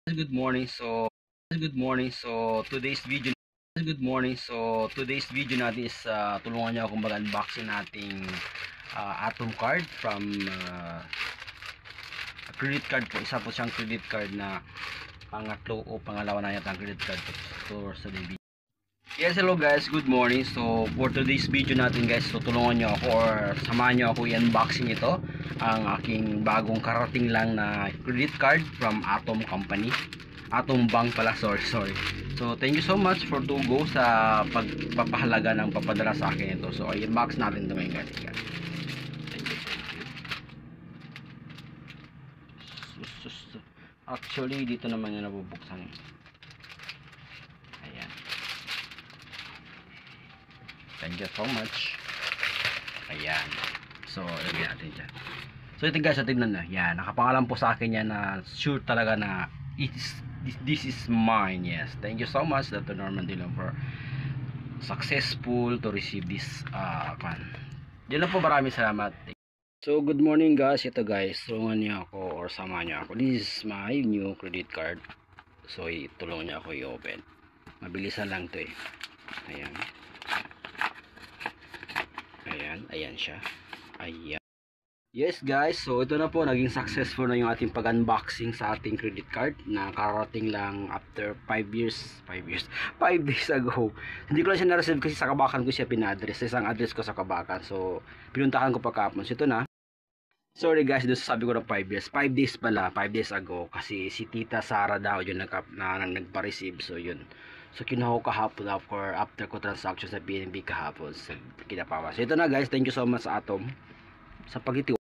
Good morning. Today's video natin is tulungan niyo akong mag-unboxing nating Atom card from credit card po. Isa po siyang credit card na pangatlo o pangalawa na yata ang credit card po sa video. Yes, hello guys, good morning. So for today's video natin guys, so tulungan niyo ako or samahan niyo ako i-unboxing ito, ang aking bagong karating lang na credit card from Atom Company. Atom Bank pala, sorry. So thank you so much for to go sa pagpapahalaga ng papadala sa akin ito. So i-unbox natin ito ngayon guys. Thank you. Actually dito naman yung nabubuksan. Ayan. Thank you so much. Ayan. So lagyan natin dyan. So ito guys, tignan na. Yan, nakapangalan po sa akin yan na sure talaga na this is mine. Yes, thank you so much Dr. Norman Dillon for successful to receive this kan. Diyan lang po, maraming salamat. So good morning guys, ito guys, tulungan niyo ako or samahan niyo ako. This is my new credit card. So tulungan niyo ako i-open. Mabilisan lang to eh. Ayan siya. Ayan. Yes guys, so ito na po, naging successful na yung ating pag-unboxing sa ating credit card na karating lang after 5 days ago. Hindi ko lang siya na-receive kasi sa Kabakan ko siya pina-address, sa isang address ko sa Kabakan. So pinuntahan ko pa kahapon. So ito na. Sorry guys, doon sabi ko na 5 years. 5 days pala, 5 days ago kasi si Tita Sara daw yung nagpa-receive. So yun. So kinuha ko kahapon after ko transaction sa PNB kahapon sa Kinapawa. So ito na guys, thank you so much sa Atom sa pagtitiwala